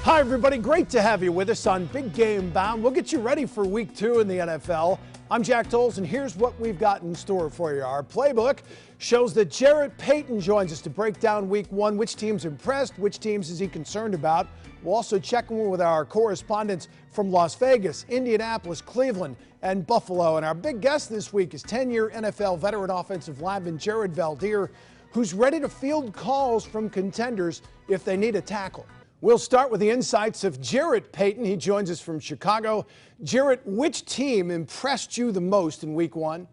Hi, everybody. Great to have you with us on Big Game Bound. We'll get you ready for Week 2 in the NFL. I'm Jack Tolles, and here's what we've got in store for you. Our playbook shows that Jarrett Payton joins us to break down Week 1. Which teams impressed? Which teams is he concerned about? We'll also check in with our correspondents from Las Vegas, Indianapolis, Cleveland, and Buffalo. And our big guest this week is 10-year NFL veteran offensive lineman Jarrett Veldheer, who's ready to field calls from contenders if they need a tackle. We'll start with the insights of Jarrett Payton. He joins us from Chicago. Jarrett, which team impressed you the most in Week 1?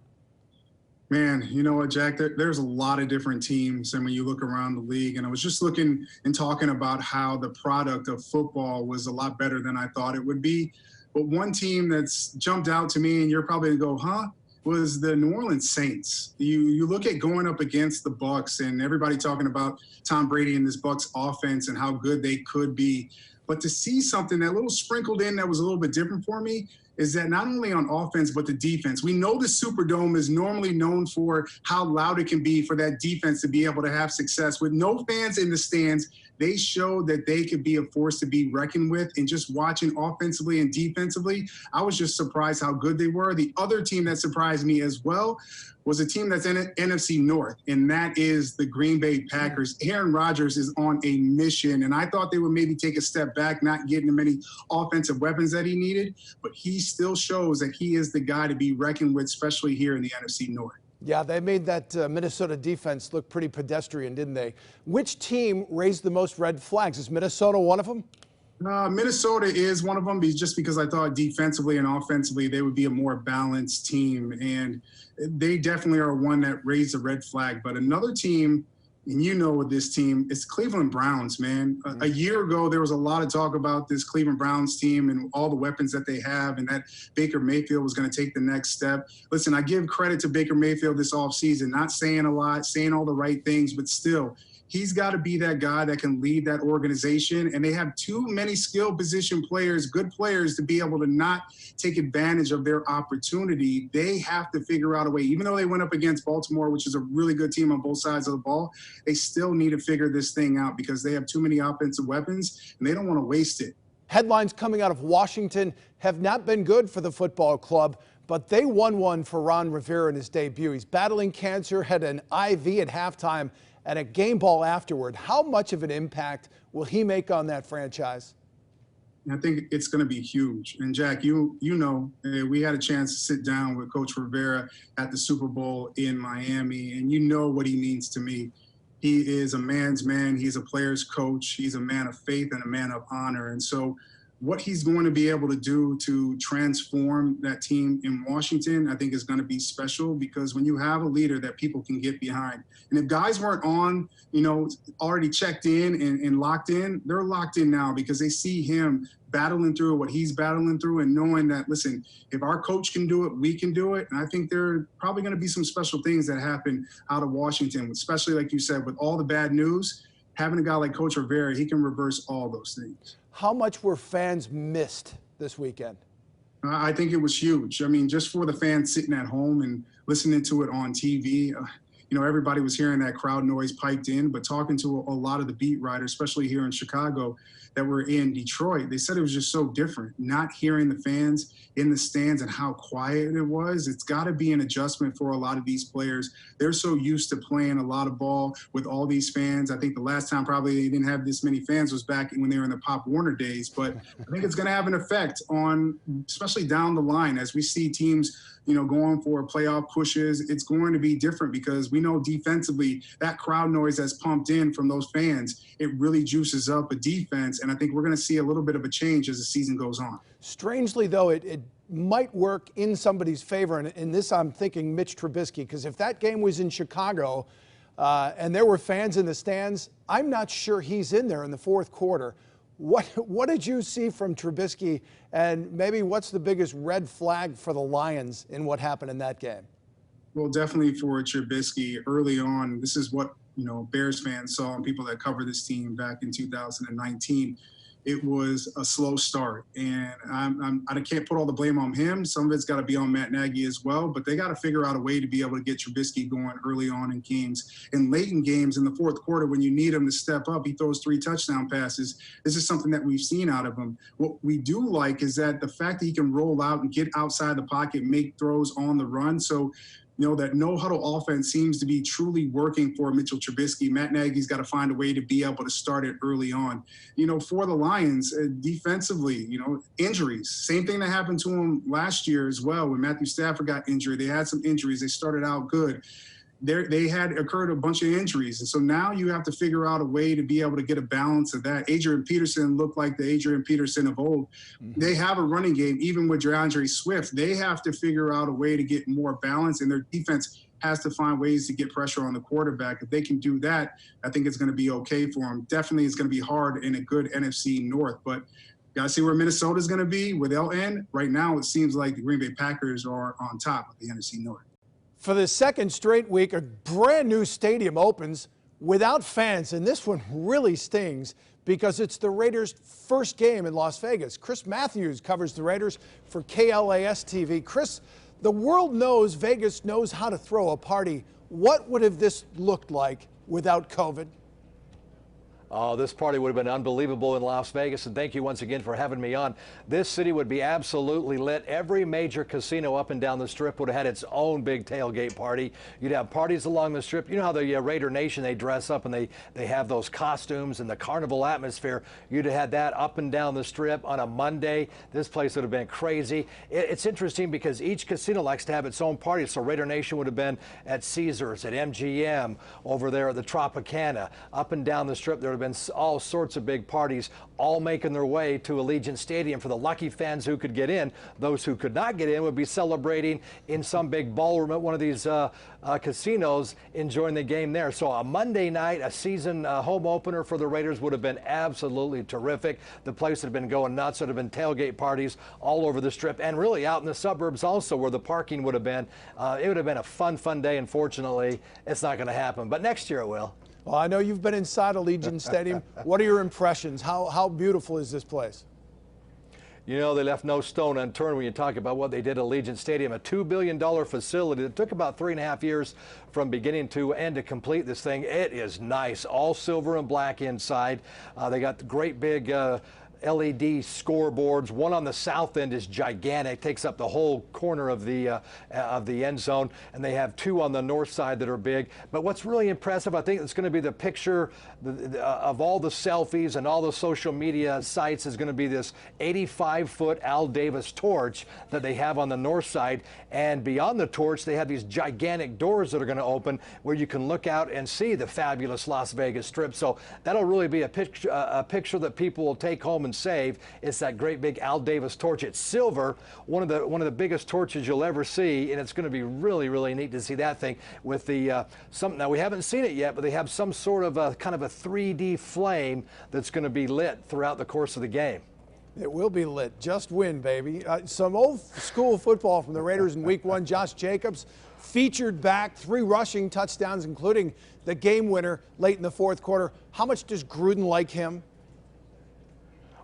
Man, you know what, Jack, there's a lot of different teams. And when you look around the league, and I was just looking and talking about how the product of football was a lot better than I thought it would be. But one team that's jumped out to me, and you're probably going to go, huh? Was the New Orleans Saints. You look at going up against the Bucs and everybody talking about Tom Brady and this Bucs offense and how good they could be. But to see something that little sprinkled in that was a little bit different for me is that not only on offense, but the defense. We know the Superdome is normally known for how loud it can be for that defense to be able to have success. With no fans in the stands, they showed that they could be a force to be reckoned with. And just watching offensively and defensively, I was just surprised how good they were. The other team that surprised me as well was a team that's in NFC North, and that is the Green Bay Packers. Aaron Rodgers is on a mission, and I thought they would maybe take a step back, not getting the many offensive weapons that he needed, but he still shows that he is the guy to be reckoned with, especially here in the NFC North. Yeah, they made that Minnesota defense look pretty pedestrian, didn't they? Which team raised the most red flags? Is Minnesota one of them? Minnesota is one of them, just because I thought defensively and offensively they would be a more balanced team, and they definitely are one that raised a red flag. But another team, and you know with this team, it's Cleveland Browns, man. A year ago, there was a lot of talk about this Cleveland Browns team and all the weapons that they have, and that Baker Mayfield was going to take the next step. Listen, I give credit to Baker Mayfield this offseason, not saying a lot, saying all the right things, but still, he's got to be that guy that can lead that organization. And they have too many skill position players, good players, to be able to not take advantage of their opportunity. They have to figure out a way. Even though they went up against Baltimore, which is a really good team on both sides of the ball, they still need to figure this thing out because they have too many offensive weapons and they don't want to waste it. Headlines coming out of Washington have not been good for the football club, but they won one for Ron Rivera in his debut. He's battling cancer, had an IV at halftime, and a game ball afterward. How much of an impact will he make on that franchise? I think it's going to be huge. And Jack, you know, we had a chance to sit down with Coach Rivera at the Super Bowl in Miami, and you know what he means to me. He is a man's man. He's a player's coach. He's a man of faith and a man of honor. And so what he's going to be able to do to transform that team in Washington, I think is going to be special, because when you have a leader that people can get behind, and if guys weren't on, you know, already checked in and locked in, they're locked in now because they see him battling through what he's battling through and knowing that, listen, if our coach can do it, we can do it. And I think there are probably going to be some special things that happen out of Washington, especially like you said, with all the bad news. Having a guy like Coach Rivera, he can reverse all those things. How much were fans missed this weekend? I think it was huge. I mean, just for the fans sitting at home and listening to it on TV, you know, everybody was hearing that crowd noise piped in, but talking to a lot of the beat writers, especially here in Chicago, that were in Detroit, they said it was just so different. Not hearing the fans in the stands and how quiet it was, it's got to be an adjustment for a lot of these players. They're so used to playing a lot of ball with all these fans. I think the last time probably they didn't have this many fans was back when they were in the Pop Warner days. But I think it's going to have an effect on, especially down the line, as we see teams, you know, going for playoff pushes. It's going to be different because we know defensively that crowd noise that's pumped in from those fans, it really juices up a defense. And I think we're going to see a little bit of a change as the season goes on. Strangely, though, it might work in somebody's favor. And in this, I'm thinking Mitch Trubisky, because if that game was in Chicago and there were fans in the stands, I'm not sure he's in there in the fourth quarter. What did you see from Trubisky, and maybe what's the biggest red flag for the Lions in what happened in that game? Well, definitely for Trubisky early on, this is what, you know, Bears fans saw and people that cover this team back in 2019. it was a slow start. And I can't put all the blame on him. Some of it's got to be on Matt Nagy as well, but they got to figure out a way to be able to get Trubisky going early on in games. And late in games in the fourth quarter, when you need him to step up, he throws 3 touchdown passes. This is something that we've seen out of him. What we do like is that the fact that he can roll out and get outside the pocket, make throws on the run. So, that no-huddle offense seems to be truly working for Mitchell Trubisky. Matt Nagy's got to find a way to be able to start it early on. For the Lions, defensively, injuries. Same thing that happened to them last year as well when Matthew Stafford got injured. They had some injuries. They started out good. They had occurred a bunch of injuries. And so now you have to figure out a way to be able to get a balance of that. Adrian Peterson looked like the Adrian Peterson of old. Mm-hmm. They have a running game, even with DeAndre Swift. They have to figure out a way to get more balance, and their defense has to find ways to get pressure on the quarterback. If they can do that, I think it's going to be okay for them. Definitely it's going to be hard in a good NFC North, but got to see where Minnesota's going to be with LN. Right now, it seems like the Green Bay Packers are on top of the NFC North. For the second straight week, a brand new stadium opens without fans, and this one really stings because it's the Raiders' first game in Las Vegas. Chris Matthews covers the Raiders for KLAS TV. Chris, the world knows Vegas knows how to throw a party. What would have this looked like without COVID? Oh, this party would have been unbelievable in Las Vegas, and thank you once again for having me on. This city would be absolutely lit. Every major casino up and down the Strip would have had its own big tailgate party. You'd have parties along the Strip. You know how the Raider Nation, they dress up and they have those costumes and the carnival atmosphere. You'd have had that up and down the Strip on a Monday. This place would have been crazy. It's interesting because each casino likes to have its own party. So Raider Nation would have been at Caesars, at MGM, over there at the Tropicana. Up and down the Strip, there would have been all sorts of big parties, all making their way to Allegiant Stadium. For the lucky fans who could get in, those who could not get in would be celebrating in some big ballroom at one of these casinos, enjoying the game there. So a Monday night, a season home opener for the Raiders would have been absolutely terrific. The place would have been going nuts. It would have been tailgate parties all over the Strip and really out in the suburbs also where the parking would have been. It would have been a fun day. Unfortunately, it's not going to happen, but next year it will. Well, I know you've been inside Allegiant Stadium. What are your impressions? How beautiful is this place? You know, they left no stone unturned when you talk about what they did at Allegiant Stadium, a $2 billion facility. It took about 3.5 years from beginning to end to complete this thing. It is nice, all silver and black inside. They got great big LED scoreboards. One on the south end is gigantic, takes up the whole corner of the end zone, and they have 2 on the north side that are big. But what's really impressive, I think it's going to be the picture of all the selfies and all the social media sites is going to be this 85-foot Al Davis torch that they have on the north side. And beyond the torch, they have these gigantic doors that are going to open where you can look out and see the fabulous Las Vegas Strip. So that'll really be a picture that people will take home and save. It's that great big Al Davis torch. It's silver, one of the biggest torches you'll ever see, and it's going to be really neat to see that thing with the now we haven't seen it yet, but they have some sort of kind of a 3D flame that's going to be lit throughout the course of the game. It will be lit. Just win, baby. Some old school football from the Raiders in Week 1. Josh Jacobs featured back, 3 rushing touchdowns, including the game winner late in the fourth quarter. How much does Gruden like him?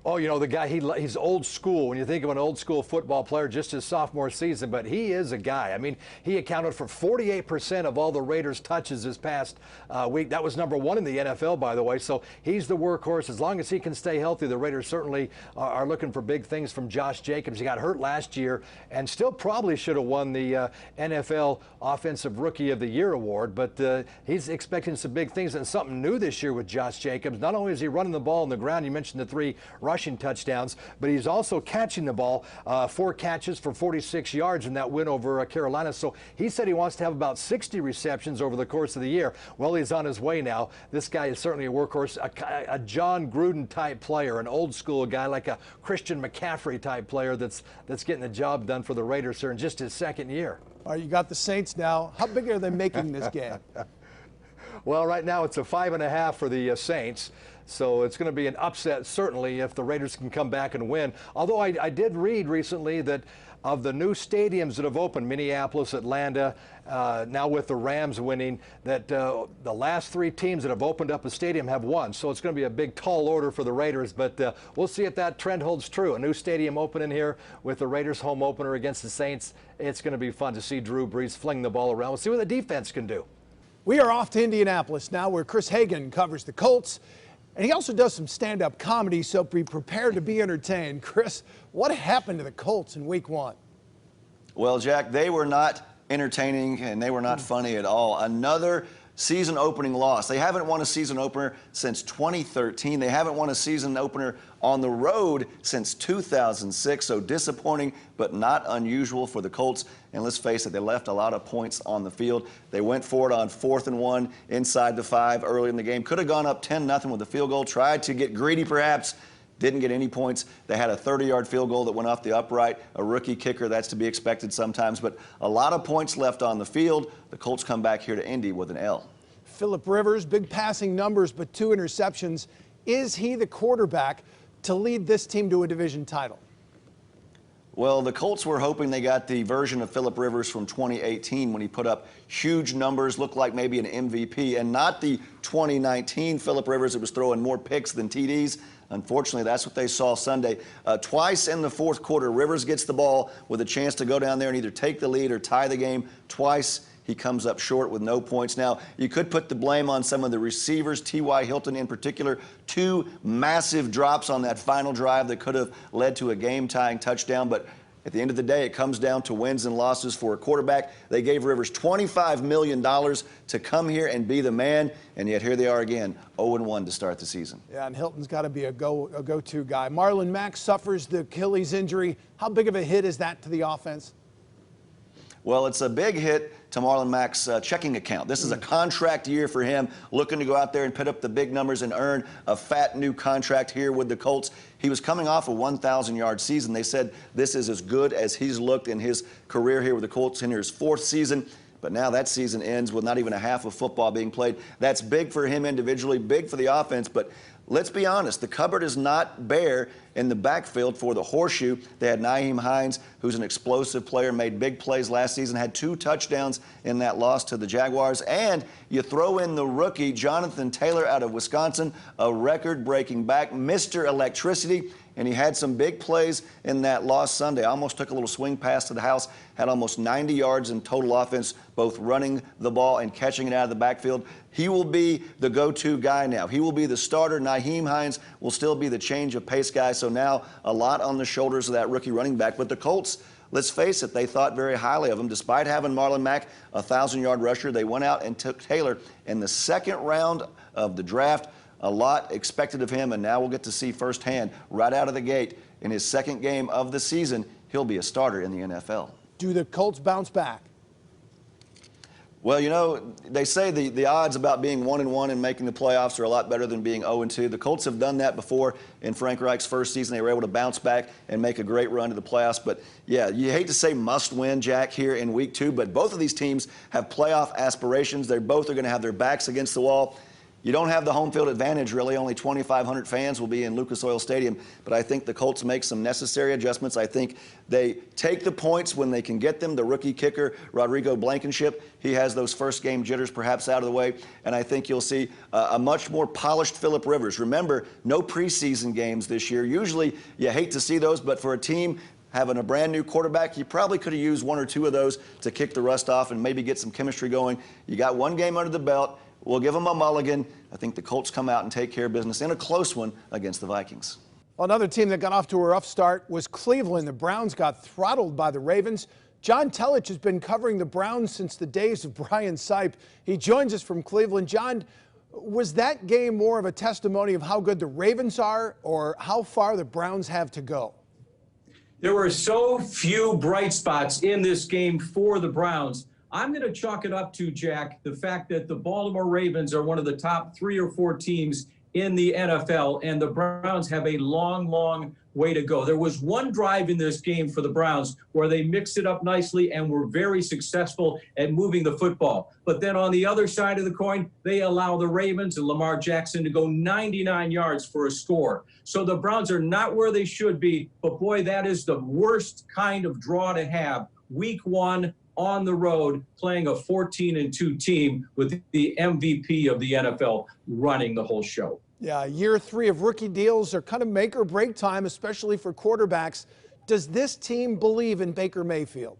Oh, you know, the guy, he's old school. When you think of an old school football player, just his sophomore season, but he is a guy. I mean, he accounted for 48% of all the Raiders' touches this past week. That was #1 in the NFL, by the way. So he's the workhorse. As long as he can stay healthy, the Raiders certainly are looking for big things from Josh Jacobs. He got hurt last year and still probably should have won the NFL Offensive Rookie of the Year award, but he's expecting some big things and something new this year with Josh Jacobs. Not only is he running the ball on the ground, you mentioned the 3 rushing touchdowns, but he's also catching the ball, 4 catches for 46 yards in that win over Carolina. So he said he wants to have about 60 receptions over the course of the year. Well, he's on his way now. This guy is certainly a workhorse, a John Gruden type player, an old school guy like a Christian McCaffrey type player that's getting the job done for the Raiders here in just his 2nd year. All right, you got the Saints now. How big are they making this game? Well, right now it's a 5.5 for the Saints. So it's going to be an upset, certainly, if the Raiders can come back and win. Although I did read recently that of the new stadiums that have opened, Minneapolis, Atlanta, now with the Rams winning, that the last 3 teams that have opened up a stadium have won. So it's going to be a big tall order for the Raiders, but we'll see if that trend holds true. A new stadium opening here with the Raiders home opener against the Saints. It's going to be fun to see Drew Brees fling the ball around. We'll see what the defense can do. We are off to Indianapolis now, where Chris Hagan covers the Colts. And he also does some stand-up comedy, so be prepared to be entertained. Chris, what happened to the Colts in Week 1? Well, Jack, they were not entertaining and they were not funny at all. Another season opening loss. They haven't won a season opener since 2013. They haven't won a season opener on the road since 2006. So disappointing, but not unusual for the Colts. And let's face it, they left a lot of points on the field. They went for it on 4th and 1 inside the 5 early in the game. Could have gone up 10-0 with a field goal. Tried to get greedy perhaps. Didn't get any points. They had a 30-yard field goal that went off the upright. A rookie kicker, that's to be expected sometimes. But a lot of points left on the field. The Colts come back here to Indy with an L. Phillip Rivers, big passing numbers, but 2 interceptions. Is he the quarterback to lead this team to a division title? Well, the Colts were hoping they got the version of Phillip Rivers from 2018 when he put up huge numbers, looked like maybe an MVP, and not the 2019 Phillip Rivers that was throwing more picks than TDs. Unfortunately, that's what they saw Sunday. Twice in the 4th quarter, Rivers gets the ball with a chance to go down there and either take the lead or tie the game. Twice, he comes up short with no points. Now, you could put the blame on some of the receivers, T.Y. Hilton in particular. 2 massive drops on that final drive that could have led to a game-tying touchdown. But at the end of the day, it comes down to wins and losses for a quarterback. They gave Rivers $25 million to come here and be the man, and yet here they are again, 0-1 to start the season. Yeah, and Hilton's got to be a go-to guy. Marlon Mack suffers the Achilles injury. How big of a hit is that to the offense? Well, it's a big hit to Marlon Mack's checking account. This is a contract year for him, looking to go out there and put up the big numbers and earn a fat new contract here with the Colts. He was coming off a 1,000-yard season. They said this is as good as he's looked in his career here with the Colts in his 4th season. But now that season ends with not even a half of football being played. That's big for him individually, big for the offense. But let's be honest, the cupboard is not bare in the backfield for the horseshoe. They had Nyheim Hines, who's an explosive player, made big plays last season, had 2 touchdowns in that loss to the Jaguars. And you throw in the rookie, Jonathan Taylor out of Wisconsin, a record-breaking back, Mr. Electricity. And he had some big plays in that loss Sunday. Almost took a little swing pass to the house, had almost 90 yards in total offense, both running the ball and catching it out of the backfield. He will be the go-to guy now. He will be the starter. Nyheim Hines will still be the change of pace guy. So now a lot on the shoulders of that rookie running back. But the Colts, let's face it, they thought very highly of him. Despite having Marlon Mack, a 1,000-yard rusher, they went out and took Taylor in the 2nd round of the draft. A lot expected of him, and now we'll get to see firsthand right out of the gate in his 2nd game of the season, he'll be a starter in the NFL. Do the Colts bounce back? Well, you know, they say the odds about being 1-1 and making the playoffs are a lot better than being 0-2. The Colts have done that before in Frank Reich's 1st season. They were able to bounce back and make a great run to the playoffs. But, yeah, you hate to say must win, Jack, here in Week 2, but both of these teams have playoff aspirations. They both are going to have their backs against the wall. You don't have the home field advantage, really. Only 2,500 fans will be in Lucas Oil Stadium. But I think the Colts make some necessary adjustments. I think they take the points when they can get them. The rookie kicker, Rodrigo Blankenship, he has those first-game jitters perhaps out of the way. And I think you'll see a much more polished Phillip Rivers. Remember, no preseason games this year. Usually you hate to see those, but for a team having a brand-new quarterback, you probably could have used 1 or 2 of those to kick the rust off and maybe get some chemistry going. You got 1 game under the belt. We'll give them a mulligan. I think the Colts come out and take care of business in a close one against the Vikings. Well, another team that got off to a rough start was Cleveland. The Browns got throttled by the Ravens. John Telich has been covering the Browns since the days of Brian Sept. He joins us from Cleveland. John, was that game more of a testimony of how good the Ravens are or how far the Browns have to go? There were so few bright spots in this game for the Browns. I'm going to chalk it up to, Jack, the fact that the Baltimore Ravens are one of the top 3 or 4 teams in the NFL, and the Browns have a long, long way to go. There was one drive in this game for the Browns where they mixed it up nicely and were very successful at moving the football. But then on the other side of the coin, they allow the Ravens and Lamar Jackson to go 99 yards for a score. So the Browns are not where they should be, but boy, that is the worst kind of draw to have. Week 1 on the road, playing a 14-2 team with the MVP of the NFL running the whole show. Yeah, year 3 of rookie deals are kind of make or break time, especially for quarterbacks. Does this team believe in Baker Mayfield?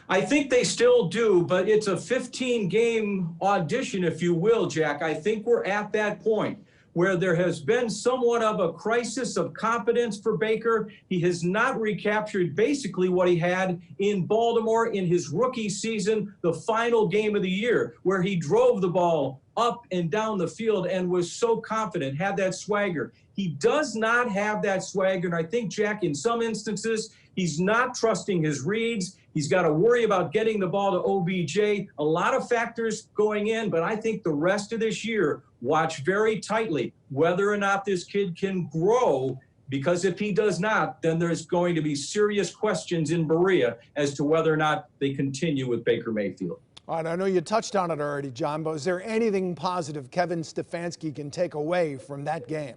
I think they still do, but it's a 15-game audition, if you will, Jack. I think we're at that point where there has been somewhat of a crisis of confidence for Baker. He has not recaptured basically what he had in Baltimore in his rookie season, the final game of the year, where he drove the ball up and down the field and was so confident, had that swagger. He does not have that swagger, and I think, Jack, in some instances, he's not trusting his reads. He's got to worry about getting the ball to OBJ. A lot of factors going in, but I think the rest of this year, watch very tightly whether or not this kid can grow, because if he does not, then there's going to be serious questions in Berea as to whether or not they continue with Baker Mayfield. All right, I know you touched on it already, John, but is there anything positive Kevin Stefanski can take away from that game?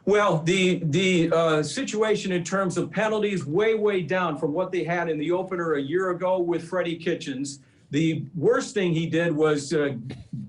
Well, the situation in terms of penalties, way down from what they had in the opener a year ago with Freddie Kitchens. The worst thing he did was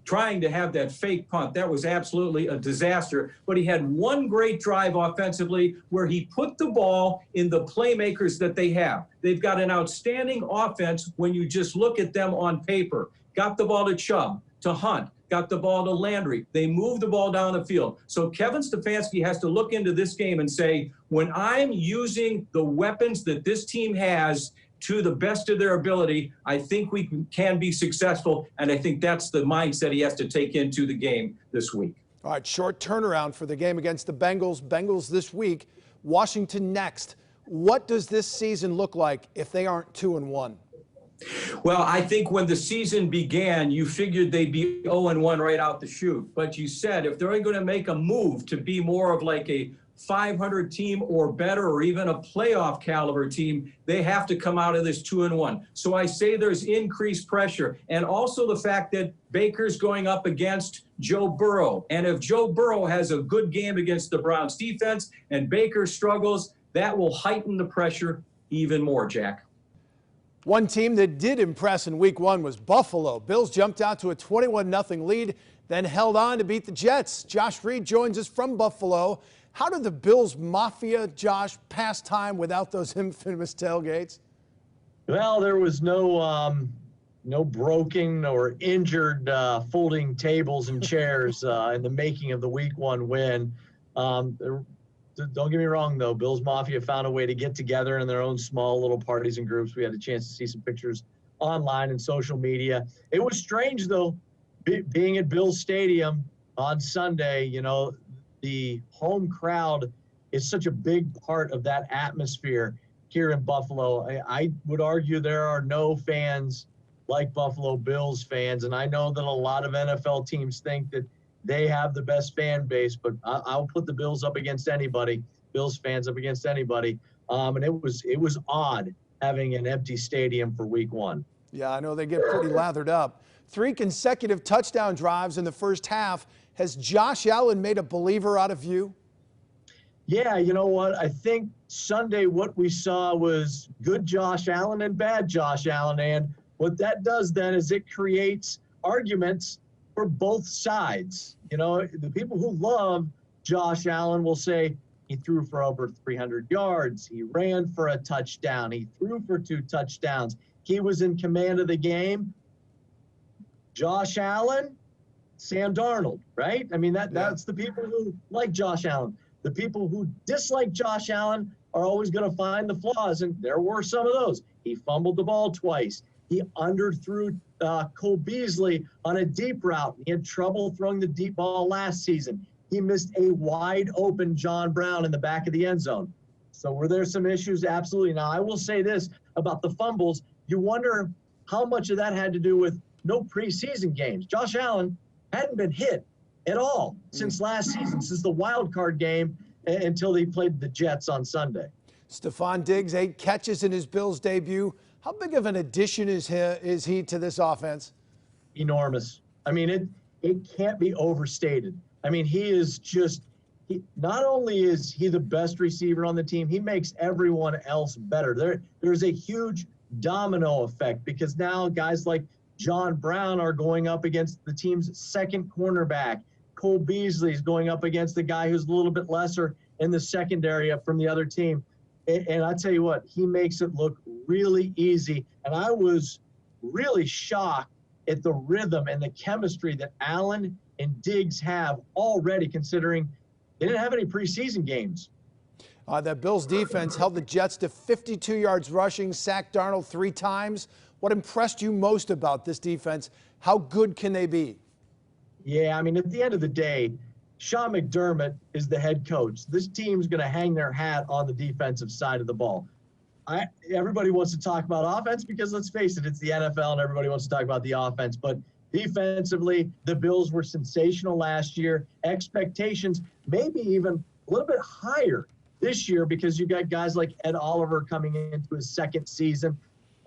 trying to have that fake punt. That was absolutely a disaster. But he had one great drive offensively where he put the ball in the playmakers that they have. They've got an outstanding offense when you just look at them on paper. Got the ball to Chubb, to Hunt, got the ball to Landry. They moved the ball down the field. So Kevin Stefanski has to look into this game and say, when I'm using the weapons that this team has to the best of their ability, I think we can be successful, and I think that's the mindset he has to take into the game this week. All right, short turnaround for the game against the Bengals. Bengals this week, Washington next. What does this season look like if they aren't 2-1? Well, I think when the season began, you figured they'd be 0-1 right out the chute. But you said if they're going to make a move to be more of like a 500 team or better, or even a playoff caliber team, they have to come out of this 2-1. So I say there's increased pressure, and also the fact that Baker's going up against Joe Burrow. And if Joe Burrow has a good game against the Browns defense and Baker struggles, that will heighten the pressure even more, Jack. One team that did impress in week 1 was Buffalo. Bills jumped out to a 21-0 lead, then held on to beat the Jets. Josh Reed joins us from Buffalo. How did the Bills Mafia, Josh, pass time without those infamous tailgates? Well, there was no broken or injured folding tables and chairs in the making of the week 1 win. Don't get me wrong, though. Bills Mafia found a way to get together in their own small little parties and groups. We had a chance to see some pictures online and social media. It was strange, though, being at Bills Stadium on Sunday. You know, the home crowd is such a big part of that atmosphere here in Buffalo. I would argue there are no fans like Buffalo Bills fans, and I know that a lot of NFL teams think that they have the best fan base, but I'll put the Bills up against anybody, Bills fans up against anybody. And it was odd having an empty stadium for week 1. Yeah, I know they get pretty lathered up. 3 consecutive touchdown drives in the first half. Has Josh Allen made a believer out of you? Yeah, you know what? I think Sunday what we saw was good Josh Allen and bad Josh Allen. And what that does then is it creates arguments for both sides. You know, the people who love Josh Allen will say he threw for over 300 yards. He ran for a touchdown. He threw for 2 touchdowns. He was in command of the game. Josh Allen, Sam Darnold, right? I mean, that's the people who like Josh Allen. The people who dislike Josh Allen are always going to find the flaws, and there were some of those. He fumbled the ball twice. He underthrew Cole Beasley on a deep route. He had trouble throwing the deep ball last season. He missed a wide open John Brown in the back of the end zone. So were there some issues? Absolutely. Now, I will say this about the fumbles. You wonder how much of that had to do with no preseason games. Josh Allen hadn't been hit at all since last season, since the wild card game until they played the Jets on Sunday. Stephon Diggs, 8 catches in his Bills debut. How big of an addition is he to this offense? Enormous. I mean, it can't be overstated. I mean, he is just, not only is he the best receiver on the team, he makes everyone else better. There's a huge domino effect because now guys like John Brown are going up against the team's second cornerback. Cole Beasley is going up against the guy who's a little bit lesser in the secondary from the other team. And I tell you what, he makes it look really easy. And I was really shocked at the rhythm and the chemistry that Allen and Diggs have already, considering they didn't have any preseason games. That Bills defense held the Jets to 52 yards rushing, sacked Darnold 3 times. What impressed you most about this defense? How good can they be? Yeah, I mean, at the end of the day, Sean McDermott is the head coach. This team's going to hang their hat on the defensive side of the ball. Everybody wants to talk about offense because, let's face it, it's the NFL and everybody wants to talk about the offense. But defensively, the Bills were sensational last year. Expectations maybe even a little bit higher this year because you got guys like Ed Oliver coming into his second season.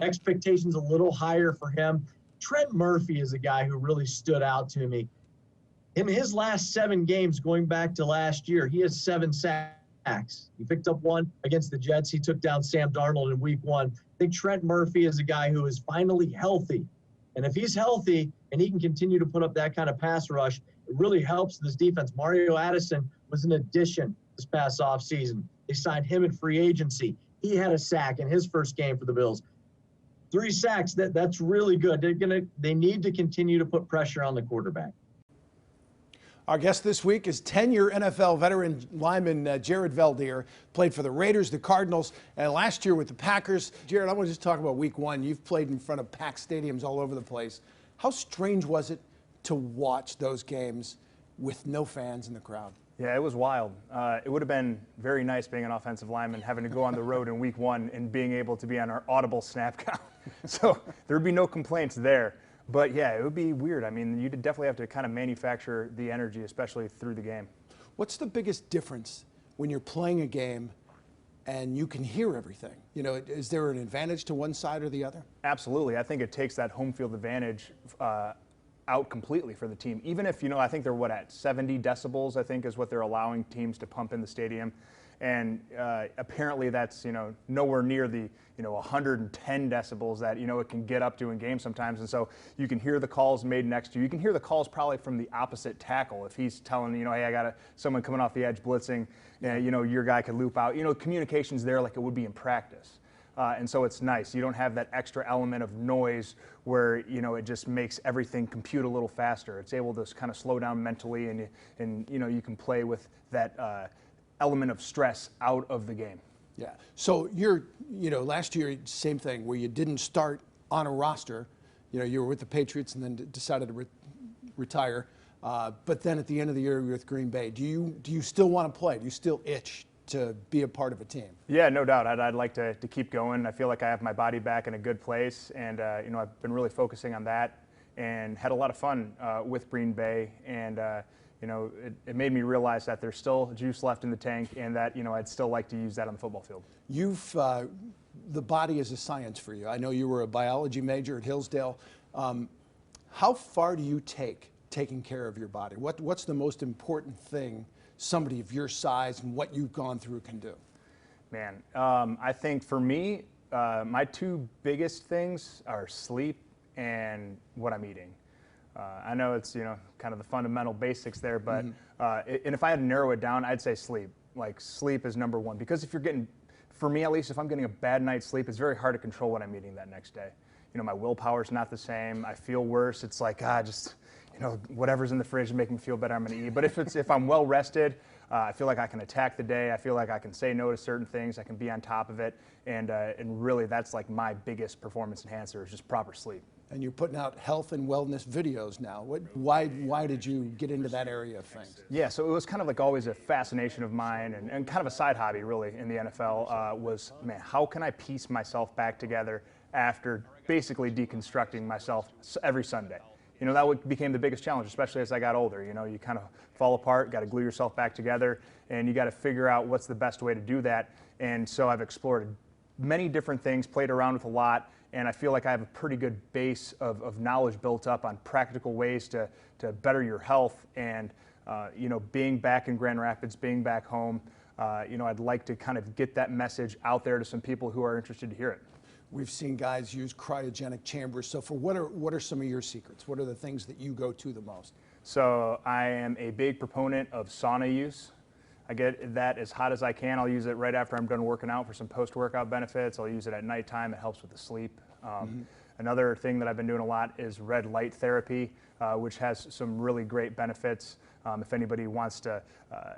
Expectations a little higher for him. Trent Murphy is a guy who really stood out to me. In his last 7 games, going back to last year, he has 7 sacks. He picked up 1 against the Jets. He took down Sam Darnold in week 1. I think Trent Murphy is a guy who is finally healthy. And if he's healthy and he can continue to put up that kind of pass rush, it really helps this defense. Mario Addison was an addition this past offseason. They signed him in free agency. He had a sack in his first game for the Bills. 3 sacks, that's really good. They need to continue to put pressure on the quarterback. Our guest this week is 10-year NFL veteran lineman Jarrett Veldheer. Played for the Raiders, the Cardinals, and last year with the Packers. Jarrett, I want to just talk about week 1. You've played in front of packed stadiums all over the place. How strange was it to watch those games with no fans in the crowd? Yeah, it was wild. It would have been very nice being an offensive lineman, having to go on the road in week 1 and being able to be on our audible snap count. So there would be no complaints there. But yeah, it would be weird. I mean, you'd definitely have to kind of manufacture the energy, especially through the game. What's the biggest difference when you're playing a game and you can hear everything? You know, is there an advantage to one side or the other? Absolutely. I think it takes that home field advantage out completely for the team. Even if, you know, I think they're at 70 decibels, I think is what they're allowing teams to pump in the stadium. And apparently that's, you know, nowhere near the, 110 decibels that, it can get up to in games sometimes. And so you can hear the calls made next to you. You can hear the calls probably from the opposite tackle if he's telling, hey, I got someone coming off the edge blitzing, your guy could loop out. Communication's there like it would be in practice. And so it's nice. You don't have that extra element of noise where, it just makes everything compute a little faster. It's able to kind of slow down mentally and you can play with that element of stress out of the game. Yeah. So you're, last year, same thing, where you didn't start on a roster. You were with the Patriots and then decided to retire. But then at the end of the year, you're with Green Bay. Do you still want to play? Do you still itch to be a part of a team? Yeah, no doubt. I'd like to keep going. I feel like I have my body back in a good place. And, I've been really focusing on that and had a lot of fun with Green Bay. And, it made me realize that there's still juice left in the tank and that, I'd still like to use that on the football field. The body is a science for you. I know you were a biology major at Hillsdale. How far do you take taking care of your body? What's the most important thing somebody of your size and what you've gone through can do? Man, I think for me, my 2 biggest things are sleep and what I'm eating. I know it's, kind of the fundamental basics there, but and if I had to narrow it down, I'd say sleep. Like, sleep is number 1. Because for me at least, if I'm getting a bad night's sleep, it's very hard to control what I'm eating that next day. My willpower's not the same. I feel worse. It's like, whatever's in the fridge to make me feel better, I'm going to eat. But if I'm well rested, I feel like I can attack the day. I feel like I can say no to certain things. I can be on top of it. And really, that's like my biggest performance enhancer is just proper sleep. And you're putting out health and wellness videos now. Why did you get into that area of things? Yeah, so it was kind of like always a fascination of mine and kind of a side hobby really in the NFL was, man, how can I piece myself back together after basically deconstructing myself every Sunday? that became the biggest challenge, especially as I got older. You kind of fall apart, got to glue yourself back together, and you got to figure out what's the best way to do that. And so I've explored many different things, played around with a lot, and I feel like I have a pretty good base of knowledge built up on practical ways to better your health. And being back in Grand Rapids, being back home, I'd like to kind of get that message out there to some people who are interested to hear it. We've seen guys use cryogenic chambers. So what are some of your secrets? What are the things that you go to the most? So I am a big proponent of sauna use. I get that as hot as I can. I'll use it right after I'm done working out for some post-workout benefits. I'll use it at nighttime. It helps with the sleep. Another thing that I've been doing a lot is red light therapy, which has some really great benefits. If anybody wants to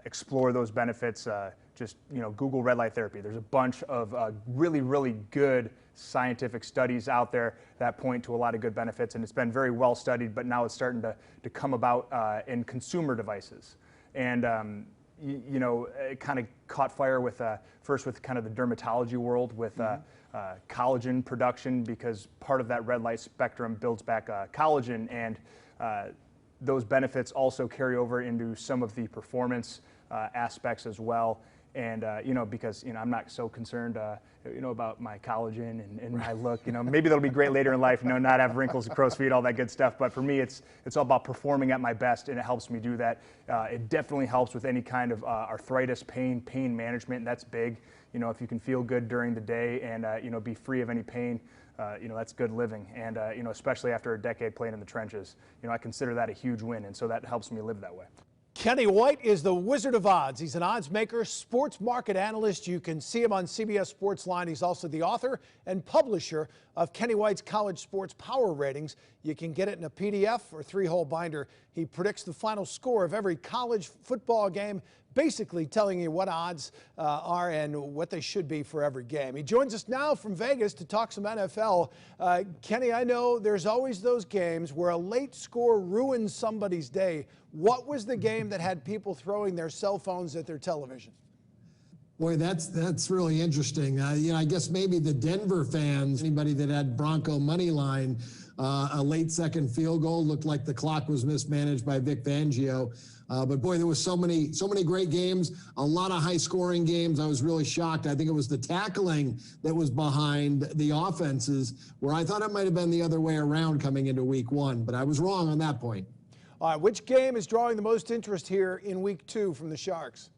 explore those benefits, just Google red light therapy. There's a bunch of really, really good scientific studies out there that point to a lot of good benefits, and it's been very well studied, but now it's starting to come about in consumer devices. And it kind of caught fire with first with kind of the dermatology world with collagen production, because part of that red light spectrum builds back collagen, and those benefits also carry over into some of the performance aspects as well. And because I'm not so concerned about my collagen and my look. Maybe that'll be great later in life, not have wrinkles, crow's feet, all that good stuff. But for me, it's all about performing at my best, and it helps me do that. It definitely helps with any kind of arthritis, pain management. That's big. If you can feel good during the day and be free of any pain, that's good living. And especially after a decade playing in the trenches, I consider that a huge win, and so that helps me live that way. Kenny White is the Wizard of Odds. He's an odds maker, sports market analyst. You can see him on CBS Sportsline. He's also the author and publisher of Kenny White's College Sports Power Ratings. You can get it in a PDF or 3-hole binder. He predicts the final score of every college football game, basically telling you what odds are and what they should be for every game. He joins us now from Vegas to talk some NFL. Kenny, I know there's always those games where a late score ruins somebody's day. What was the game that had people throwing their cell phones at their television? Boy, that's really interesting. I guess maybe the Denver fans, anybody that had Bronco money line, a late second field goal, looked like the clock was mismanaged by Vic Fangio. But boy, there was so many great games, a lot of high scoring games. I was really shocked. I think it was the tackling that was behind the offenses, where I thought it might have been the other way around coming into week 1, but I was wrong on that point. All right, which game is drawing the most interest here in week 2 from the Sharks?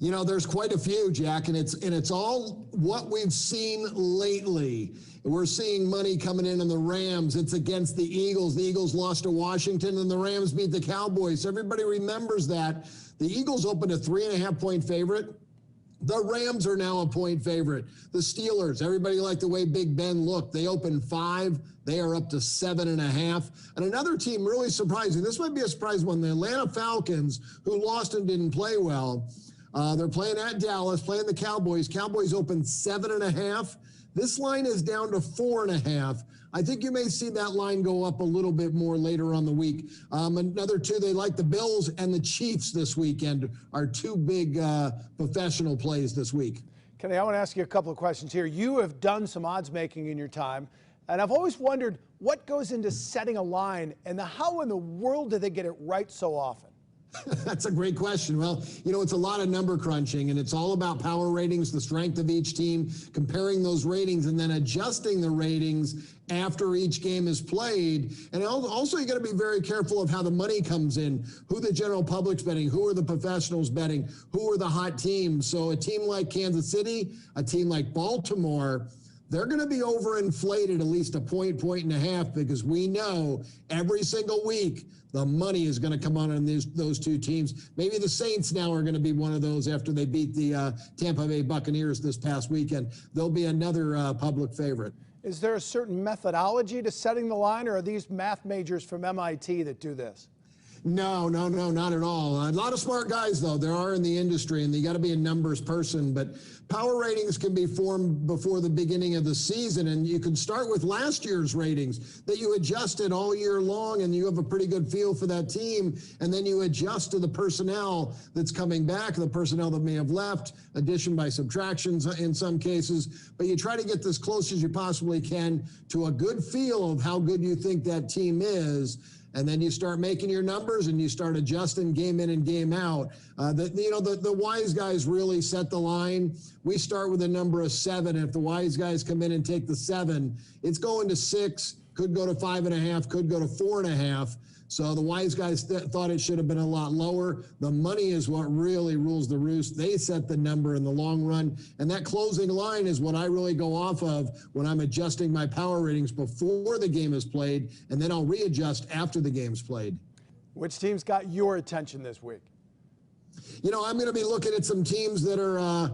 There's quite a few, Jack, and it's all what we've seen lately. We're seeing money coming in on the Rams. It's against the Eagles. The Eagles lost to Washington, and the Rams beat the Cowboys. Everybody remembers that. The Eagles opened a 3.5-point favorite. The Rams are now a point favorite. The Steelers, everybody liked the way Big Ben looked. They opened 5. They are up to 7.5. And another team really surprising. This might be a surprise one. The Atlanta Falcons, who lost and didn't play well. They're playing at Dallas, playing the Cowboys. Cowboys opened 7.5. This line is down to 4.5. I think you may see that line go up a little bit more later on the week. Another two, they like the Bills and the Chiefs this weekend, are two big professional plays this week. Kenny, I want to ask you a couple of questions here. You have done some odds making in your time, and I've always wondered what goes into setting a line, and how in the world do they get it right so often? That's a great question. Well, it's a lot of number crunching, and it's all about power ratings, the strength of each team, comparing those ratings, and then adjusting the ratings after each game is played. And also, you got to be very careful of how the money comes in, who the general public's betting, who are the professionals betting, who are the hot teams. So a team like Kansas City, a team like Baltimore, they're going to be overinflated at least a point and a half, because we know every single week the money is going to come on those two teams. Maybe the Saints now are going to be one of those after they beat the Tampa Bay Buccaneers this past weekend. They'll be another public favorite. Is there a certain methodology to setting the line, or are these math majors from MIT that do this? No, not at all. A lot of smart guys, though, there are in the industry, and you got to be a numbers person. But power ratings can be formed before the beginning of the season, and you can start with last year's ratings that you adjusted all year long, and you have a pretty good feel for that team. And then you adjust to the personnel that's coming back, the personnel that may have left, addition by subtractions in some cases. But you try to get as close as you possibly can to a good feel of how good you think that team is. and then you start making your numbers and you start adjusting game in and game out. The wise guys really set the line. We start with a number of 7. If the wise guys come in and take the 7, it's going to 6, could go to 5.5, could go to 4.5. So the wise guys thought it should have been a lot lower. The money is what really rules the roost. They set the number in the long run. And that closing line is what I really go off of when I'm adjusting my power ratings before the game is played, and then I'll readjust after the game's played. Which teams got your attention this week? I'm going to be looking at some teams that are,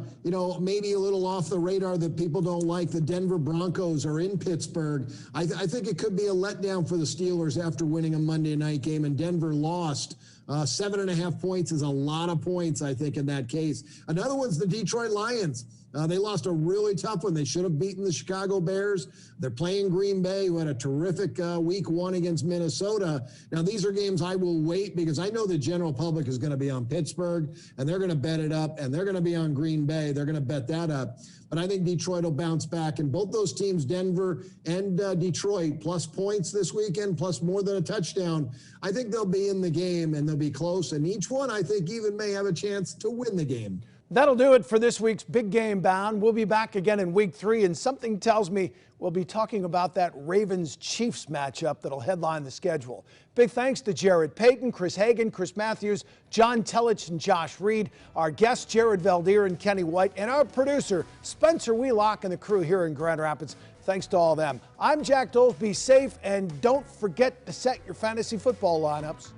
maybe a little off the radar that people don't like. The Denver Broncos are in Pittsburgh. I think it could be a letdown for the Steelers after winning a Monday night game, and Denver lost. 7.5 points is a lot of points, I think, in that case. Another one's the Detroit Lions. They lost a really tough one. They should have beaten the Chicago Bears. They're playing Green Bay, who had a terrific week 1 against Minnesota. Now, these are games I will wait because I know the general public is going to be on Pittsburgh, and they're going to bet it up, and they're going to be on Green Bay. They're going to bet that up. But I think Detroit will bounce back. And both those teams, Denver and Detroit, plus points this weekend, plus more than a touchdown, I think they'll be in the game, and they'll be close. And each one, I think, even may have a chance to win the game. That'll do it for this week's Big Game Bound. We'll be back again in week 3, and something tells me we'll be talking about that Ravens-Chiefs matchup that'll headline the schedule. Big thanks to Jarrett Payton, Chris Hagan, Chris Matthews, John Telich, and Josh Reed, our guests Jared Veldheer and Kenny White, and our producer Spencer Wheelock and the crew here in Grand Rapids. Thanks to all of them. I'm Jack Doles. Be safe, and don't forget to set your fantasy football lineups.